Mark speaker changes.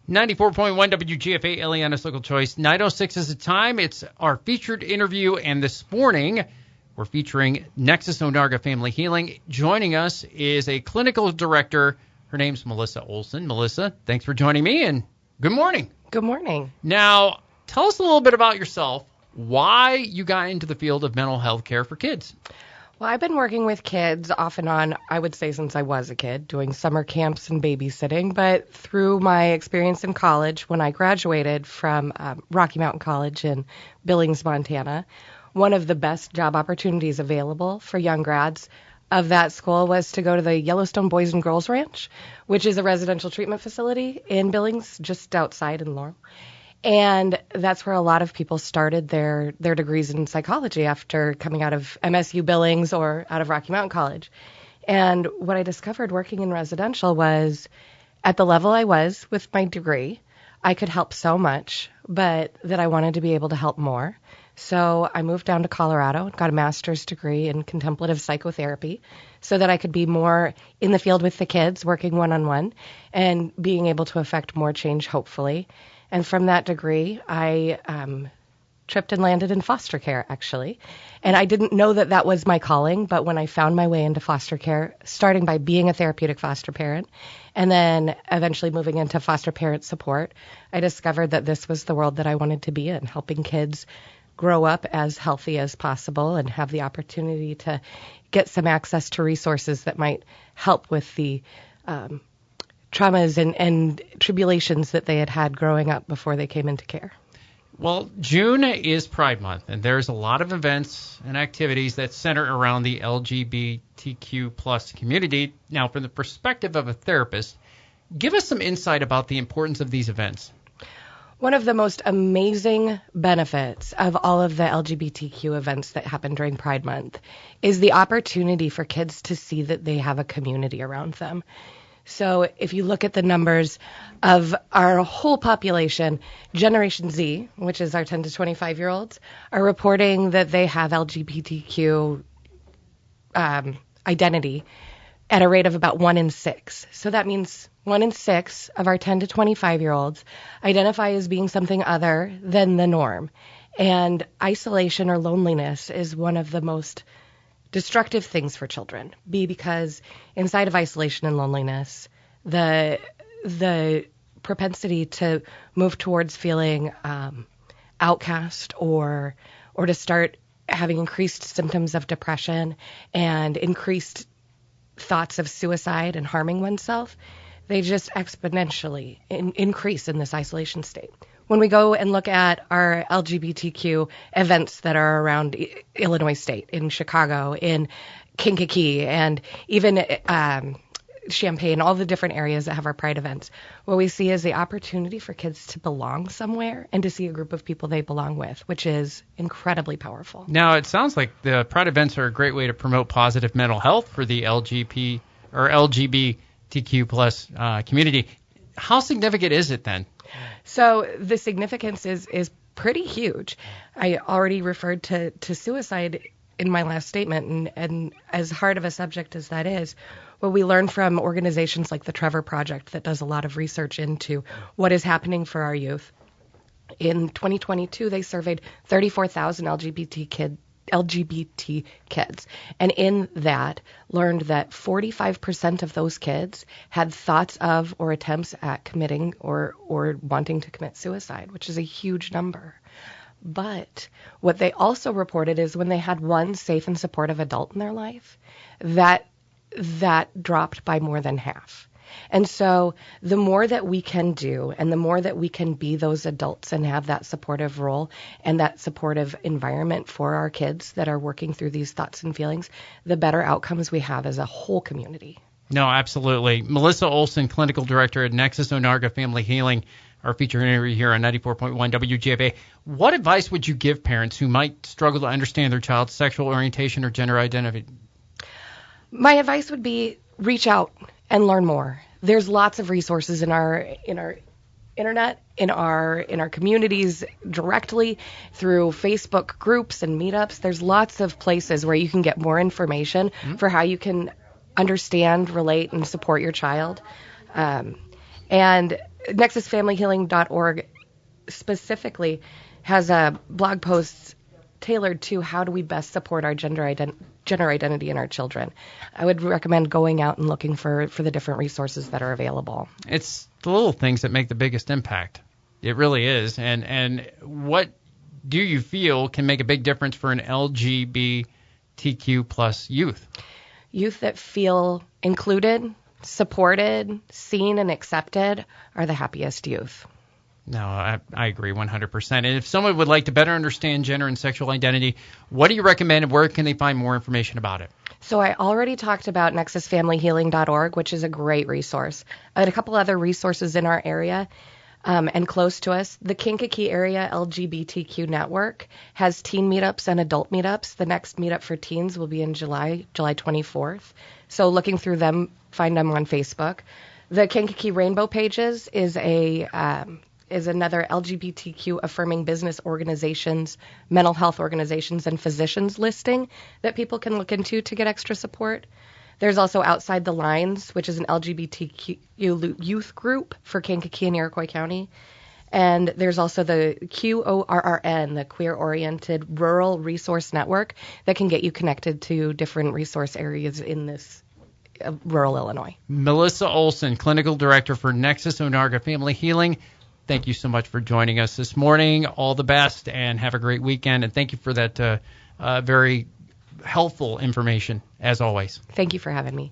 Speaker 1: 94.1 WGFA, Eliana's Local Choice. 9:06 is the time. It's our featured interview, and this morning we're featuring Nexus Onarga Family Healing. Joining us is a clinical director. Her name's Melissa Olson. Melissa, thanks for joining me, and good morning.
Speaker 2: Good morning.
Speaker 1: Now, tell us a little bit about yourself, why you got into the field of mental health care for kids.
Speaker 2: Well, I've been working with kids off and on, I would say, since I was a kid, doing summer camps and babysitting. But through my experience in college, when I graduated from Rocky Mountain College in Billings, Montana, one of the best job opportunities available for young grads of that school was to go to the Yellowstone Boys and Girls Ranch, which is a residential treatment facility in Billings, just outside in Laurel. And that's where a lot of people started their degrees in psychology after coming out of MSU Billings or out of Rocky Mountain College. And what I discovered working in residential was at the level I was with my degree, I could help so much, but that I wanted to be able to help more. So I moved down to Colorado and got a master's degree in contemplative psychotherapy so that I could be more in the field with the kids, working one-on-one and being able to affect more change, hopefully. And from that degree, I tripped and landed in foster care, actually. And I didn't know that that was my calling, but when I found my way into foster care, starting by being a therapeutic foster parent, and then eventually moving into foster parent support, I discovered that this was the world that I wanted to be in, helping kids grow up as healthy as possible and have the opportunity to get some access to resources that might help with the traumas and tribulations that they had growing up before they came into care.
Speaker 1: Well, June is Pride Month, and there's a lot of events and activities that center around the LGBTQ plus community. Now, from the perspective of a therapist, give us some insight about the importance of these events.
Speaker 2: One of the most amazing benefits of all of the LGBTQ events that happen during Pride Month is the opportunity for kids to see that they have a community around them. So if you look at the numbers of our whole population, Generation Z, which is our 10 to 25-year-olds, are reporting that they have LGBTQ identity at a rate of about 1 in 6. So that means 1 in 6 of our 10 to 25-year-olds identify as being something other than the norm. And isolation or loneliness is one of the most destructive things for children, because inside of isolation and loneliness, the propensity to move towards feeling outcast or to start having increased symptoms of depression and increased thoughts of suicide and harming oneself, they just exponentially increase in this isolation state. When we go and look at our LGBTQ events that are around Illinois State, in Chicago, in Kankakee, and even Champaign, all the different areas that have our Pride events, what we see is the opportunity for kids to belong somewhere and to see a group of people they belong with, which is incredibly powerful.
Speaker 1: Now, it sounds like the Pride events are a great way to promote positive mental health for the LGBTQ plus community. How significant is it then?
Speaker 2: So the significance is pretty huge. I already referred to suicide in my last statement, and as hard of a subject as that is, what we learn from organizations like the Trevor Project that does a lot of research into what is happening for our youth. In 2022, they surveyed 34,000 LGBT kids, and in that learned that 45% of those kids had thoughts of or attempts at committing or wanting to commit suicide, which is a huge number. But what they also reported is when they had one safe and supportive adult in their life, that dropped by more than half. And so the more that we can do and the more that we can be those adults and have that supportive role and that supportive environment for our kids that are working through these thoughts and feelings, the better outcomes we have as a whole community.
Speaker 1: No, absolutely. Melissa Olson, Clinical Director at Nexus Onarga Family Healing, our featured interview here on 94.1 WGFA. What advice would you give parents who might struggle to understand their child's sexual orientation or gender identity?
Speaker 2: My advice would be reach out and learn more. There's lots of resources in our internet, in our communities directly through Facebook groups and meetups. There's lots of places where you can get more information for how you can understand, relate, and support your child. And nexusfamilyhealing.org specifically has a blog posts tailored to how do we best support our gender identity in our children. I would recommend going out and looking for the different resources that are available.
Speaker 1: It's the little things that make the biggest impact. It really is. And what do you feel can make a big difference for an LGBTQ plus youth? Youth that feel included, supported, seen, and accepted are the happiest youth. No, I agree 100%. And if someone would like to better understand gender and sexual identity, what do you recommend and where can they find more information about it? So I already talked about nexusfamilyhealing.org, which is a great resource. I had a couple other resources in our area and close to us. The Kankakee Area LGBTQ Network has teen meetups and adult meetups. The next meetup for teens will be in July 24th. So looking through them, find them on Facebook. The Kankakee Rainbow Pages is another LGBTQ affirming business organizations, mental health organizations, and physicians listing that people can look into to get extra support. There's also Outside the Lines, which is an LGBTQ youth group for Kankakee and Iroquois County. And there's also the QORRN, the Queer Oriented Rural Resource Network, that can get you connected to different resource areas in this rural Illinois. Melissa Olson, Clinical Director for Nexus Onarga Family Healing. Thank you so much for joining us this morning. All the best and have a great weekend. And thank you for that very helpful information, as always. Thank you for having me.